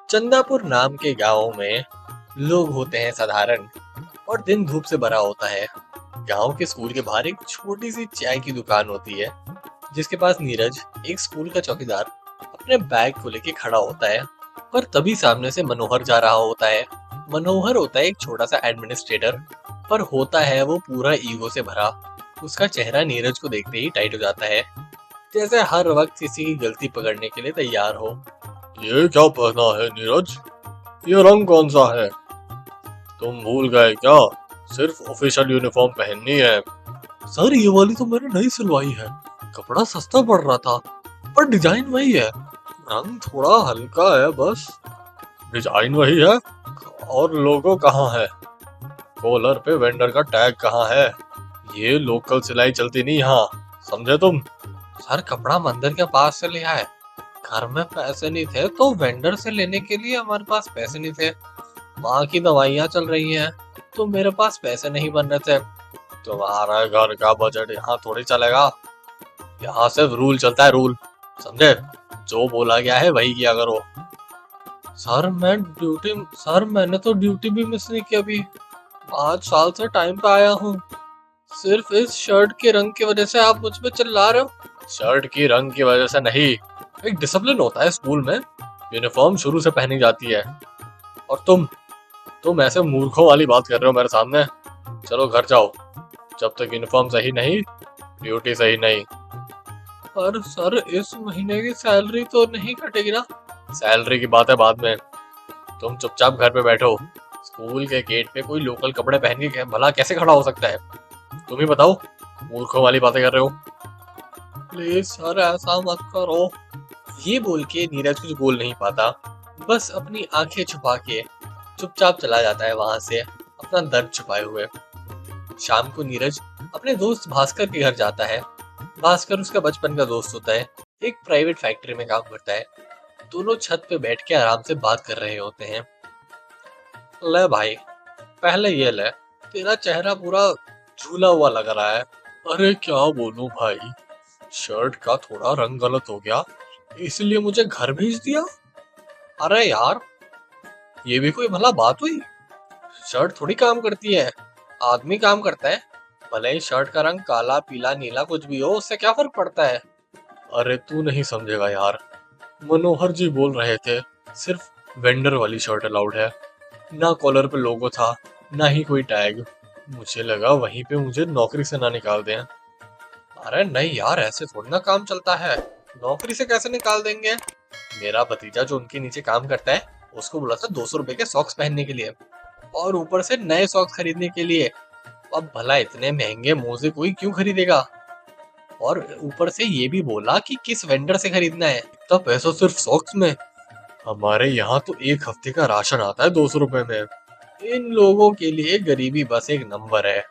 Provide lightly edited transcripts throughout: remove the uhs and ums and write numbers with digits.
चंदापुर नाम के गांव में लोग होते हैं साधारण और दिन धूप से भरा होता है। गांव के स्कूल के बाहर एक छोटी सी चाय की दुकान होती है, जिसके पास नीरज, एक स्कूल का चौकीदार, अपने बैग को लेके खड़ा होता है। पर तभी सामने से मनोहर जा रहा होता है। मनोहर होता है एक छोटा सा एडमिनिस्ट्रेटर, पर होता है वो पूरा ईगो से भरा। उसका चेहरा नीरज को देखते ही टाइट हो जाता है, जैसे हर वक्त किसी की गलती पकड़ने के लिए तैयार हो। ये क्या पहना है नीरज? ये रंग कौन सा है? तुम भूल गए क्या? सिर्फ ऑफिशियल यूनिफॉर्म पहननी है। सर, ये वाली तो मैंने नई सिलवाई है। कपड़ा सस्ता पड़ रहा था, पर डिजाइन वही है। रंग थोड़ा हल्का है बस। डिजाइन वही है और लोगो कहाँ है? कॉलर पे वेंडर का टैग कहाँ है? ये लोकल सिलाई चलती नहीं यहाँ, समझे तुम? सर, कपड़ा मंदिर के पास से लिया है। घर में पैसे नहीं थे तो वेंडर से लेने के लिए हमारे पास पैसे नहीं थे। माँ की दवाइयाँ चल रही हैं, तो मेरे पास पैसे नहीं बन रहे थे। तुम्हारा घर का बजट यहाँ थोड़ी चलेगा। यहाँ सिर्फ रूल चलता है, रूल, समझे? जो बोला गया है वही किया करो। सर, मैंने तो ड्यूटी भी मिस नहीं की अभी। 5 साल से टाइम पे आया हूँ। सिर्फ इस शर्ट के रंग की वजह से आप मुझ पे चिल्ला रहे हो? शर्ट की रंग की वजह से नहीं, एक डिसिप्लिन होता है स्कूल में। यूनिफॉर्म शुरू से पहनी जाती है। और तुम ऐसे मूर्खों वाली बात कर रहे हो मेरे सामने। चलो घर जाओ, जब तक यूनिफॉर्म सही नहीं, ड्यूटी सही नहीं। पर सर, इस महीने की सैलरी तो नहीं कटेगी ना? सैलरी की बात है बाद में। तुम चुपचाप घर पे बैठो। स्कूल के गेट पे कोई लोकल कपड़े पहन के भला कैसे खड़ा हो सकता है? तुम ही बताओ, मूर्खों वाली बातें कर रहे हो। प्लीज सर, ऐसा मत करो। ये बोल के नीरज कुछ बोल नहीं पाता, बस अपनी आंखें छुपा के चुपचाप चला जाता है वहां से, अपना दर्द छुपाए हुए। शाम को नीरज अपने दोस्त भास्कर के घर जाता है। भास्कर उसका बचपन का दोस्त होता है, एक प्राइवेट फैक्ट्री में काम करता है। दोनों छत पे बैठ के आराम से बात कर रहे होते हैं। ले भाई, पहले ये ले। तेरा चेहरा पूरा झूला हुआ लग रहा है। अरे क्या बोलूं भाई, शर्ट का थोड़ा रंग गलत हो गया, इसलिए मुझे घर भेज दिया। अरे यार, ये भी कोई भला बात हुई? शर्ट थोड़ी काम करती है, आदमी काम करता है। भले ही शर्ट का रंग काला, पीला, नीला कुछ भी हो, उससे क्या फर्क पड़ता है? अरे तू नहीं समझेगा यार, मनोहर जी बोल रहे थे सिर्फ वेंडर वाली शर्ट अलाउड है। ना कॉलर पे लोगो था, ना ही कोई टैग। मुझे लगा वहीं पे मुझे नौकरी से ना निकाल दें। अरे नहीं यार, ऐसे थोड़ी ना काम चलता है। नौकरी से कैसे निकाल देंगे? मेरा भतीजा जो उनके नीचे काम करता है, उसको बोला था 200 रुपए के सॉक्स पहनने के लिए, और ऊपर से नए सॉक्स खरीदने के लिए। अब भला इतने महंगे मोजे कोई क्यों खरीदेगा? और ऊपर से ये भी बोला कि किस वेंडर से खरीदना है। इतना पैसा सिर्फ सॉक्स में? हमारे यहाँ तो एक हफ्ते का राशन आता है 200 रुपए में। इन लोगों के लिए गरीबी बस एक नंबर है,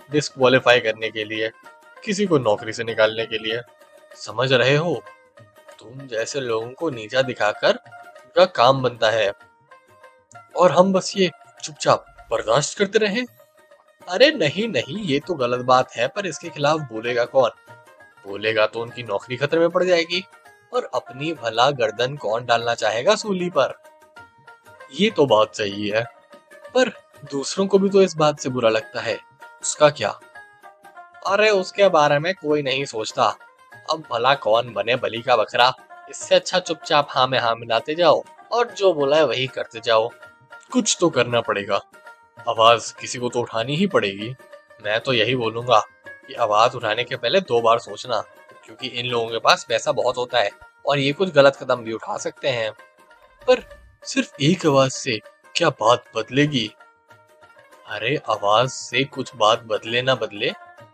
डिस्क्वालीफाई करने के लिए, किसी को नौकरी से निकालने के लिए। समझ रहे हो? तुम जैसे लोगों को नीचा दिखाकर उनका काम बनता है, और हम बस ये चुपचाप बर्दाश्त करते रहे। अरे नहीं नहीं, ये तो गलत बात है, पर इसके खिलाफ बोलेगा कौन? बोलेगा तो उनकी नौकरी खतरे में पड़ जाएगी, और अपनी भला गर्दन कौन डालना चाहेगा सूली पर? ये तो बात सही है, पर दूसरों को भी तो इस बात से बुरा लगता है। उसका क्या? अरे उसके बारे में कोई नहीं सोचता। अब भला कौन बने बलि का बकरा? इससे अच्छा चुपचाप हाँ में हाँ मिलाते जाओ, और जो बोला है वही करते जाओ। कुछ तो करना पड़ेगा। आवाज किसी को तो उठानी ही पड़ेगी। मैं तो यही बोलूंगा कि आवाज उठाने के पहले 2 बार सोचना, क्योंकि इन लोगों के पास पैसा बहुत होता है और ये कुछ गलत कदम भी उठा सकते हैं। पर सिर्फ एक आवाज से क्या बात बदलेगी? अरे आवाज से कुछ बात बदले ना बदले,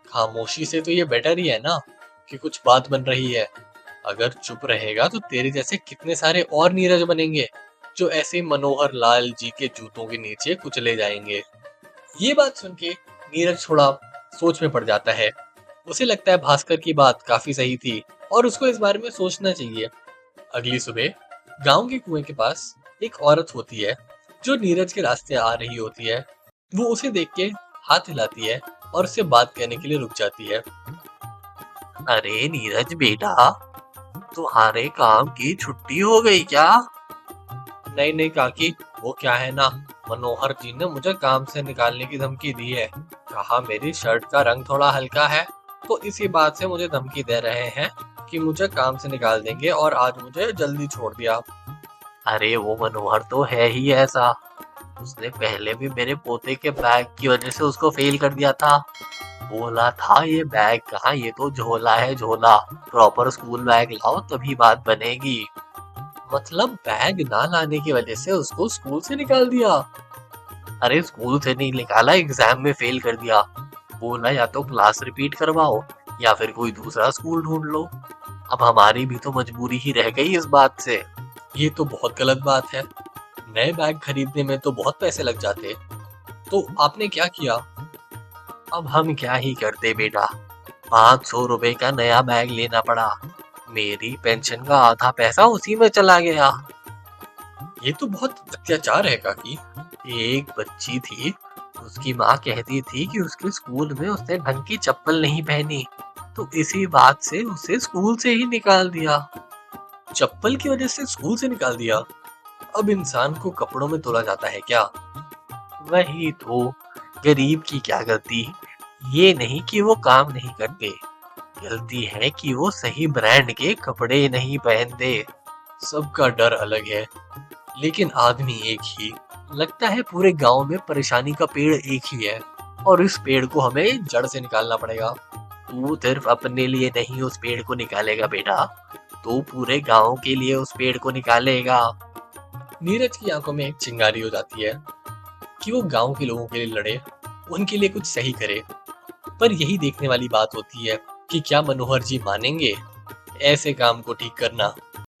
खामोशी से तो ये बेटर ही है ना, कि कुछ बात बन रही है। अगर चुप रहेगा तो तेरे जैसे कितने सारे और नीरज बनेंगे, जो ऐसे मनोहर लाल जी के जूतों के नीचे कुचले जाएंगे। ये बात सुन के नीरज थोड़ा सोच में पड़ जाता है। उसे लगता है भास्कर की बात काफी सही थी, और उसको इस बारे में सोचना चाहिए। अगली सुबह गांव के कुएं के पास एक औरत होती है, जो नीरज के रास्ते आ रही होती है। वो उसे देख के हाथ हिलाती है और उससे बात करने के लिए रुक जाती है। अरे नीरज बेटा, तुम्हारे काम की छुट्टी हो गई क्या? नहीं नहीं काकी, वो क्या है ना, मनोहर जी ने मुझे काम से निकालने की धमकी दी है। कहा मेरी शर्ट का रंग थोड़ा हल्का है, तो इसी बात से मुझे धमकी दे रहे हैं कि मुझे काम से निकाल देंगे, और आज मुझे जल्दी छोड़ दिया। अरे वो मनोहर तो है ही ऐसा, उसने पहले भी मेरे पोते के बैग की वजह से उसको फेल कर दिया था। बोला था ये बैग कहाँ, ये तो झोला है झोला, प्रॉपर स्कूल बैग लाओ तभी बात बनेगी। मतलब बैग ना लाने की वजह से उसको स्कूल से निकाल दिया? अरे स्कूल से नहीं निकाला, एग्जाम में फेल कर दिया। बोला या तो क्लास रिपीट करवाओ या फिर कोई दूसरा स्कूल ढूंढ लो। अब हमारी भी तो मजबूरी ही रह गई इस बात से। ये तो बहुत गलत बात है, नए बैग खरीदने में तो बहुत पैसे लग जाते। तो आपने क्या किया? अब हम क्या ही करते बेटा, 500 रुपए का नया बैग लेना पड़ा। मेरी पेंशन का आधा पैसा उसी में चला गया। ये तो बहुत अत्याचार है काकी। एक बच्ची थी, उसकी माँ कहती थी कि उसके स्कूल में उसने ढंग की चप्पल नहीं पहनी, तो इसी बात से उसे स्कूल से ही निकाल दिया। चप्पल की वजह से स्कूल से निकाल दिया? अब इंसान को कपड़ों में तोला जाता है क्या? वही तो, गरीब की क्या गलती, ये नहीं कि वो काम नहीं करते, गलती है कि वो सही ब्रांड के कपड़े नहीं पहनते। सबका डर अलग है, लेकिन आदमी एक ही। लगता है पूरे गांव में परेशानी का पेड़ एक ही है, और इस पेड़ को हमें जड़ से निकालना पड़ेगा। तू सिर्फ अपने लिए नहीं उस पेड़ को निकालेगा बेटा, तू पूरे गांव के लिए उस पेड़ को निकालेगा। नीरज की आंखों में एक चिंगारी हो जाती है कि वो गांव के लोगों के लिए लड़े, उनके लिए कुछ सही करे। पर यही देखने वाली बात होती है कि क्या मनोहर जी मानेंगे ऐसे काम को ठीक करना।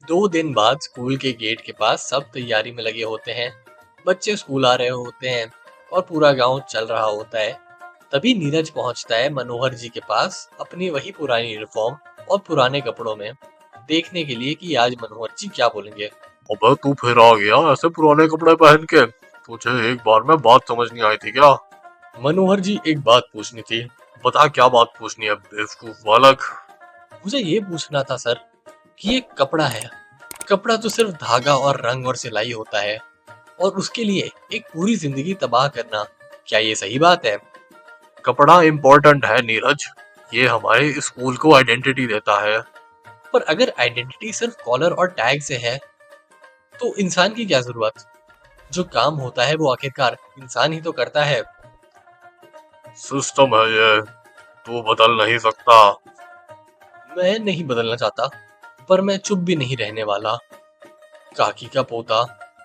2 दिन बाद स्कूल के गेट के पास सब तैयारी में लगे होते हैं, बच्चे स्कूल आ रहे होते हैं और पूरा गांव चल रहा होता है। तभी नीरज पहुंचता है मनोहर जी के पास अपनी वही पुरानी यूनिफॉर्म और पुराने कपड़ों में, देखने के लिए कि आज मनोहर जी क्या बोलेंगे। अबे तू फिर आ गया ऐसे पुराने कपड़े पहन के? तुझे एक बार में बात समझ नहीं आई थी क्या? मनोहर जी एक बात पूछनी थी। बता क्या बात पूछनी है बेवकूफ बालक? मुझे ये पूछना था सर कि ये कपड़ा है, कपड़ा तो सिर्फ धागा और रंग और सिलाई होता है, और उसके लिए एक पूरी जिंदगी तबाह करना, क्या ये सही बात है? कपड़ा इम्पोर्टेंट है नीरज, ये हमारे स्कूल को आइडेंटिटी देता है। पर अगर आइडेंटिटी सिर्फ कॉलर और टैग से है, तो इंसान की क्या जरूरत? जो काम होता है वो आखिरकार इंसान ही तो करता है। सिस्टम है ये, तू बदल नहीं सकता। मैं नहीं बदलना चाहता, पर मैं चुप भी नहीं रहने वाला। काकी का पोता,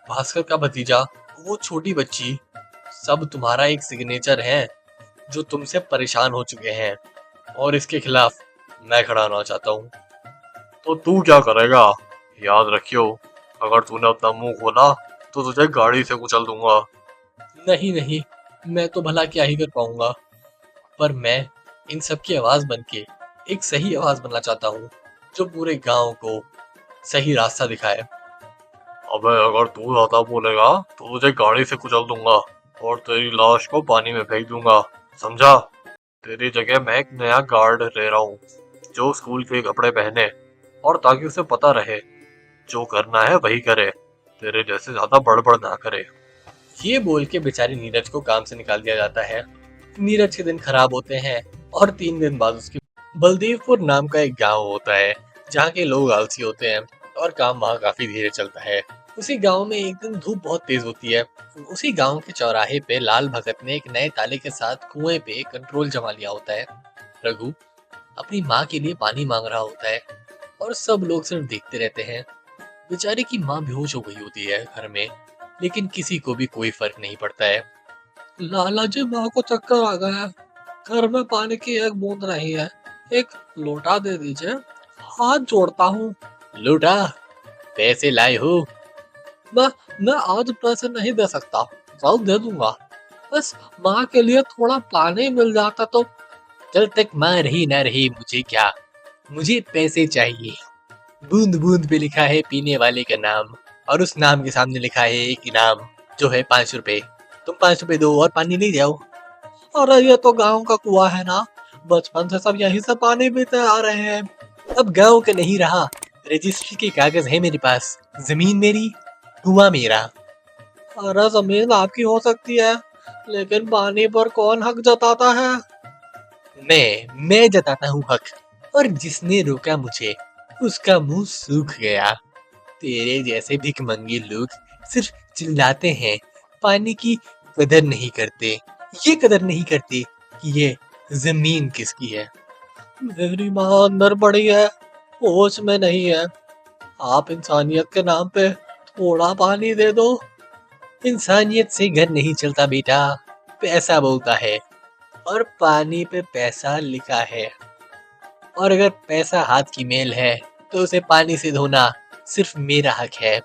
भास्कर का भतीजा, वो छोटी बच्ची, सब तुम्हारा एक सिग्नेचर है जो तुमसे परेशान हो चुके हैं, और इसके खिलाफ मैं खड़ा होना चाहता हूँ। तो तू क्या करेगा? याद रखियो, अगर तूने अपना मुंह खोला तो तुझे गाड़ी से कुचल दूंगा। नहीं नहीं, मैं तो भला क्या ही कर पाऊंगा, पर मैं इन सब की आवाज बन के एक सही आवाज बनना चाहता हूँ, जो पूरे गांव को सही रास्ता दिखाए। अबे अगर तू ज्यादा बोलेगा तो तुझे गाड़ी से कुचल दूंगा और तेरी लाश को पानी में फेंक दूंगा, समझा? तेरी जगह मैं एक नया गार्ड ले रहा हूँ जो स्कूल के कपड़े पहने, और ताकि उसे पता रहे जो करना है वही करे, तेरे जैसे ज्यादा बड़बड़ ना करे। ये बोल के बेचारी नीरज को काम से निकाल दिया जाता है। नीरज के दिन खराब होते हैं, और 3 दिन बाद उसके बलदेवपुर नाम का एक गांव होता है, जहाँ के लोग आलसी होते हैं और काम वहाँ काफी धीरे चलता है। उसी गांव में एक दिन धूप बहुत तेज होती है। उसी गांव के चौराहे पे लाल भगत ने एक नए ताले के साथ कुएं पे कंट्रोल जमा लिया होता है। रघु अपनी माँ के लिए पानी मांग रहा होता है, और सब लोग सिर्फ देखते रहते हैं। बेचारे की माँ बेहोश हो गई होती है घर में, लेकिन किसी को भी कोई फर्क नहीं पड़ता है। लाला जी, माँ को चक्कर आ गया है, घर में पानी की एक बूंद नहीं है, एक लोटा दे दीजिए, हाथ जोड़ता हूँ। लोटा? पैसे लाए हो? मैं मैं आज पैसे नहीं दे सकता, कल दे दूंगा, बस माँ के लिए थोड़ा पानी मिल जाता तो। जब तक माँ रही ना रही मुझे क्या, मुझे पैसे चाहिए। बूंद बूंद पे लिखा है पीने वाले का नाम, और उस नाम के सामने लिखा है एक इनाम जो है 5 रुपए। तुम 5 रुपए दो और पानी ले जाओ। अरे ये तो गांव का कुआं है ना, बचपन से सब यहीं से पानी पीते आ रहे हैं। अब गांव का नहीं रहा, रजिस्ट्री के कागज है मेरे पास, जमीन मेरी। हुआ मेरा। अरे जमीन आपकी हो सकती है, लेकिन पानी पर कौन हक जताता है? मैं जताता हूँ हक, और जिसने रोका मुझे उसका मुंह सूख गया। तेरे जैसे भिखमंगे लोग सिर्फ चिल्लाते हैं, पानी की कदर नहीं करते। ये कदर नहीं करते कि ये जमीन किसकी है। मेरी माँ अंदर पड़ी है, होश में नहीं है। आप इंसानियत के नाम पे थोड़ा पानी दे दो। इंसानियत से घर नहीं चलता बेटा, पैसा बोलता है, और पानी पे पैसा लिखा है। और अगर पैसा हाथ की मेल है तो उसे पानी से धोना सिर्फ मेरा हक है।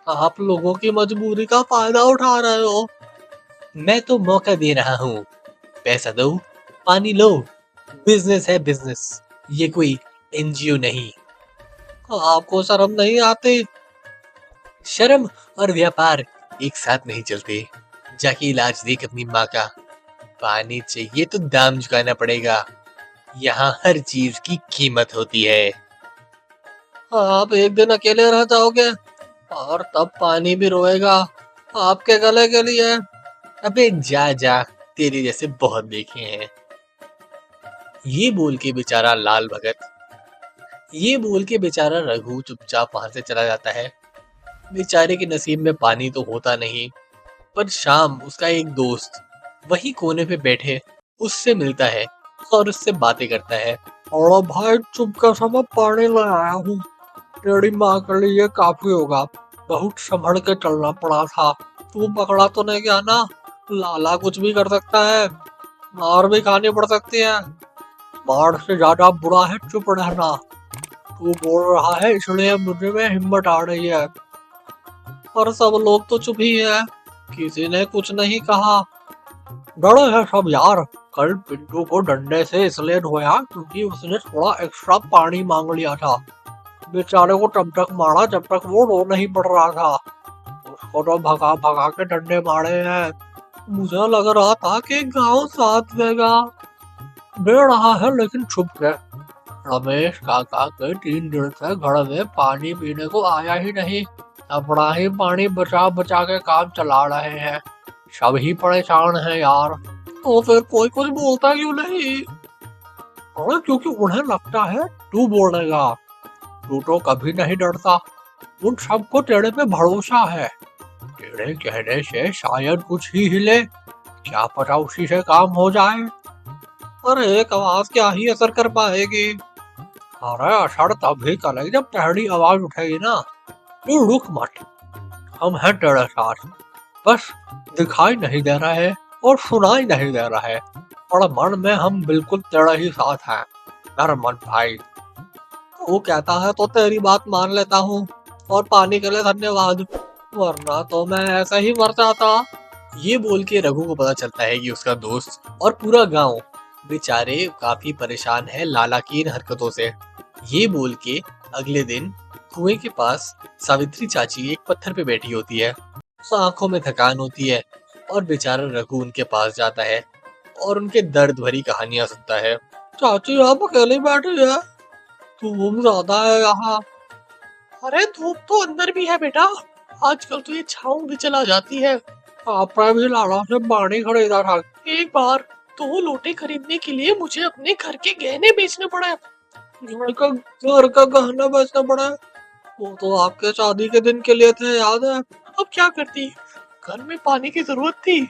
आप लोगों की मजबूरी का फायदा उठा रहे हो। मैं तो मौका दे रहा हूँ, पैसा दो, पानी लो। बिजनेस है बिजनेस, ये कोई एनजीओ नहीं। आपको शर्म नहीं आती? शर्म और व्यापार एक साथ नहीं चलते। जाके इलाज देख अपनी माँ का। पानी चाहिए तो दाम चुकाना पड़ेगा। यहाँ हर चीज की कीमत होती है। आप एक दिन अकेले रह जाओगे और तब पानी भी रोएगा आपके गले के लिए। अबे जा जा, तेरे जैसे बहुत देखे हैं। ये बोल के बेचारा लाल भगत, ये बोल के बेचारा रघु चुपचाप वहां से चला जाता है। बेचारे के नसीब में पानी तो होता नहीं। पर शाम उसका एक दोस्त वही कोने पे बैठे उससे मिलता है और उससे बातें करता है। और भाई चुपका समय पानी ले आया हूँ, तेरी माँ के लिए काफी होगा। बहुत संभल के चलना पड़ा था, तू पकड़ा तो नहीं गया ना? लाला कुछ भी कर सकता है, मार भी खानी पड़ सकती है। मार से ज्यादा बुरा है चुप रहना। तू बोल रहा है इसलिए मुझे में हिम्मत आ रही है। पर सब लोग तो चुप ही है, किसी ने कुछ नहीं कहा। डरे है सब यार। कल पिंटू को डंडे से इसलिए धोया क्योंकि उसने थोड़ा एक्स्ट्रा पानी मांग लिया था। बेचारे को तब तक मारा जब तक वो रो नहीं पड़ रहा था। उसको तो भगा भगा के डंडे मारे हैं। मुझे लग रहा था कि गांव साथ देगा, दे रहा है लेकिन छुप के। रमेश काका के 3 दिन से घर में पानी पीने को आया ही नहीं। अपना ही पानी बचा बचा के काम चला रहे हैं। सब ही परेशान है यार। तो फिर कोई कुछ बोलता क्यों नहीं? अरे क्योंकि उन्हें लगता है तू बोलेगा। तू तो कभी नहीं डरता, उन सबको तेरे पे भरोसा है। तेरे कहने से शायद कुछ ही हिले, क्या पता उसी से काम हो जाए। अरे एक आवाज क्या ही असर कर पाएगी? अरे असर तभी करेगी जब पहली आवाज उठेगी ना। तू रुक मत, हम हैं तेरे साथ। बस दिखाई नहीं दे रहा है और सुनाई नहीं दे रहा है, और मन में हम बिल्कुल तेरे ही साथ हैं। डर मत भाई। वो कहता है तो तेरी बात मान लेता हूँ, और पानी के लिए धन्यवाद, वरना तो मैं ऐसा ही मर जाता। ये बोल के रघु को पता चलता है कि उसका दोस्त और पूरा गांव बेचारे काफी परेशान है लाला की इन हरकतों से। ये बोल के अगले दिन कुएं के पास सावित्री चाची एक पत्थर पे बैठी होती है। आंखों में थकान होती है, और बेचारा रघु उनके पास जाता है और उनके दर्द भरी कहानियां सुनता है। चाची आप अकेले बैठी है, धूप ज्यादा है यहाँ। अरे धूप तो अंदर भी है बेटा, आजकल तो ये छाँव भी चला जाती है। आपने भी लाला से पानी खरीदा था। एक बार 2 लोटे खरीदने के लिए मुझे अपने घर के गहने बेचने पड़े। घर का गहना बेचना पड़ा? वो तो आपके शादी के दिन के लिए थे, याद है? अब क्या करती, घर में पानी की जरूरत थी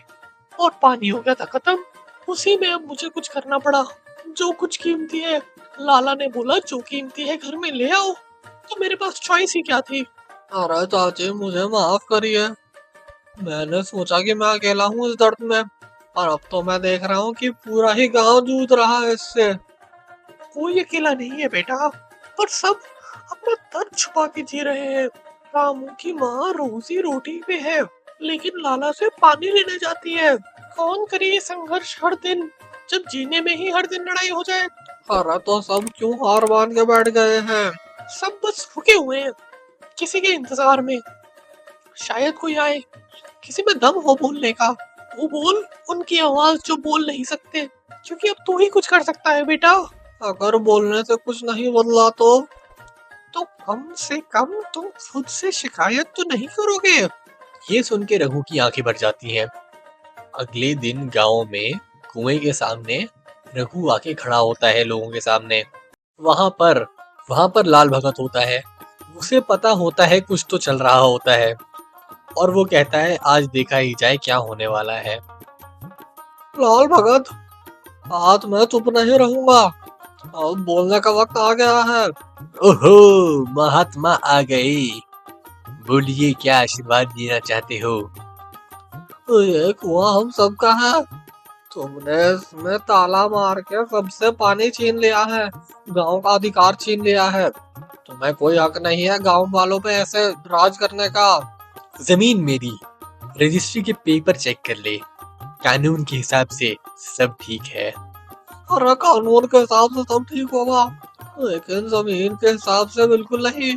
और पानी हो गया था खत्म। उसी में अब मुझे कुछ करना पड़ा। जो कुछ कीमती है, लाला ने बोला जो कीमती है घर में ले आओ, तो मेरे पास चॉइस ही क्या थी। अरे चाची मुझे माफ करिए, मैंने सोचा कि मैं अकेला हूँ इस दर्द में, और अब तो मैं देख रहा हूँ कि पूरा ही गांव जूझ रहा है इससे। कोई अकेला नहीं है बेटा, पर सब अपना दर्द छुपा के जी रहे हैं। रामू की माँ रोजी रोटी पे है, लेकिन लाला से पानी लेने जाती है। कौन करे ये संघर्ष हर दिन, जब जीने में ही हर दिन लड़ाई हो जाए। अरे तो सब क्यों हार मान के बैठ गए हैं? सब बस रुके हुए हैं, किसी के इंतजार में। शायद कोई आए, किसी में दम हो बोलने का। वो बोल उनकी आवाज जो बोल नहीं सकते, क्योंकि अब तू ही कुछ कर सकता है बेटा। अगर बोलने से कुछ नहीं बदला तो कम से कम तुम खुद से शिकायत तो नहीं करोगे? ये सुन के रघु की आंखें भर जाती हैं। अगले दिन गांव में कुएं के सामने रघु आके खड़ा होता है लोगों के सामने। वहां पर वहां पर लाल भगत होता है। उसे पता होता है कुछ तो चल रहा होता है और वो कहता है आज देखा ही जाए क्या होने वाला है। लाल भगत, आज मैं चुप नहीं रहूंगा। अब बोलने का वक्त आ गया है। ओहो, महात्मा आ गए। बोलिए क्या आशीर्वाद देना चाहते हो? ये कुआं हम सबका है। तुमने इसमें ताला मार के सबसे पानी छीन लिया है, गांव का अधिकार छीन लिया है। तुम्हें कोई हक नहीं है गांव वालों पे ऐसे राज करने का। जमीन मेरी, रजिस्ट्री के पेपर चेक कर ले, कानून के हिसाब से सब ठीक है। अरे कानून के हिसाब से सब ठीक होगा, लेकिन जमीन के हिसाब से बिल्कुल नहीं।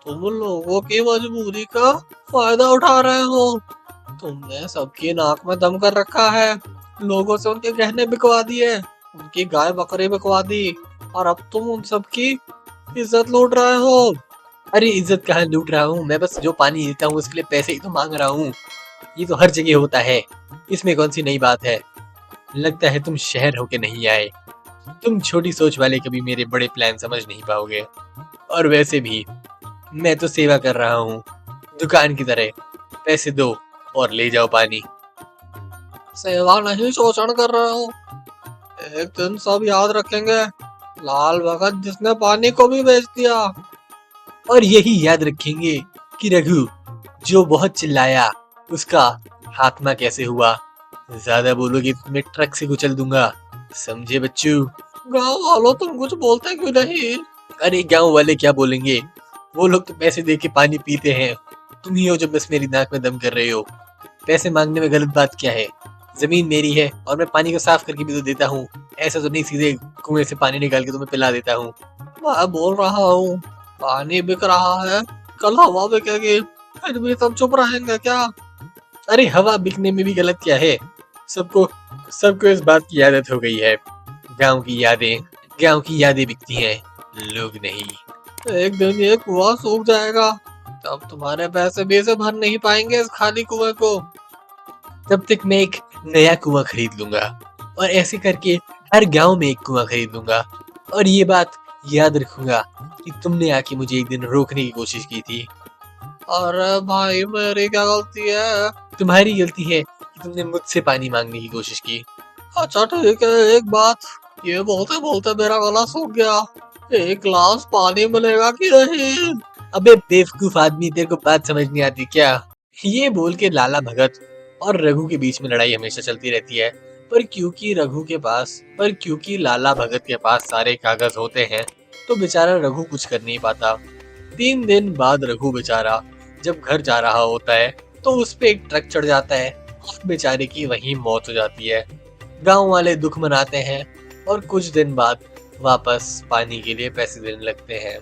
तुम लोगों की मजबूरी का फायदा उठा रहे हो। तुमने सबकी नाक में दम कर रखा है, लोगों से उनके गहने बिकवा दिए, उनकी गाय बकरी बिकवा दी, और अब तुम उन सबकी इज्जत लूट रहे हो। अरे इज्जत कहाँ लूट रहा हूँ, मैं बस जो पानी देता हूँ उसके लिए पैसे ही तो मांग रहा हूँ। ये तो हर जगह होता है, इसमें कौन सी नई बात है? लगता है तुम शहर होके नहीं आए। तुम छोटी सोच वाले कभी मेरे बड़े प्लान समझ नहीं पाओगे। और वैसे भी मैं तो सेवा कर रहा हूँ, दुकान की तरह। पैसे दो और ले जाओ पानी। सेवा नहीं, शोषण कर रहे हो। एक दिन सब याद रखेंगे, लाल भगत जिसने पानी को भी बेच दिया। और यही याद रखेंगे कि रघु जो बहुत चिल्लाया उसका खात्मा कैसे हुआ। ज्यादा बोलोगे तो मैं ट्रक से कुचल दूंगा, समझे बच्चू? गांव वालों तुम कुछ बोलते क्यों नहीं? अरे गांव वाले क्या बोलेंगे, वो लोग तो पैसे दे के पानी पीते हैं। तुम ही हो जो बस मेरी नाक में दम कर रहे हो। पैसे मांगने में गलत बात क्या है? जमीन मेरी है और मैं पानी को साफ करके भी तो देता हूँ। ऐसा तो नहीं सीधे कुएं से पानी निकाल के तुम्हें पिला देता हूँ। मैं बोल रहा हूँ पानी बिक रहा है, कल हवा बिकेगी, फिर भी सब चुप रहेंगे क्या? अरे हवा बिकने में भी गलत क्या है? सबको सबको इस बात की आदत हो गई है। गांव की यादें बिकती हैं, लोग नहीं। एक दिन ये कुआं सूख जाएगा, तब तुम्हारे पैसे भी से भर नहीं पाएंगे इस खाली कुएं को। तब तक मैं एक नया कुआं खरीद लूंगा और ऐसे करके हर गांव में एक कुआं खरीद लूंगा। और ये बात याद रखूंगा कि तुमने आके मुझे एक दिन रोकने की कोशिश की थी। अरे भाई मेरी क्या गलती है? तुम्हारी गलती है कि तुमने मुझसे पानी मांगने की कोशिश की। अच्छा ठीक है, एक बात, ये बोलते बोलते मेरा गला सूख गया। एक गिलास पानी मिलेगा कि नहीं? अबे बेवकूफ आदमी, तेरे को बात समझ नहीं आती क्या? ये बोल के लाला भगत और रघु के बीच में लड़ाई हमेशा चलती रहती है। पर क्योंकि लाला भगत के पास सारे कागज होते हैं तो बेचारा रघु कुछ कर नहीं पाता। 3 दिन बाद रघु बेचारा जब घर जा रहा होता है तो उस पे एक ट्रक चढ़ जाता है और बेचारे की वहीं मौत हो जाती है। गांव वाले दुख मनाते हैं और कुछ दिन बाद वापस पानी के लिए पैसे देने लगते हैं।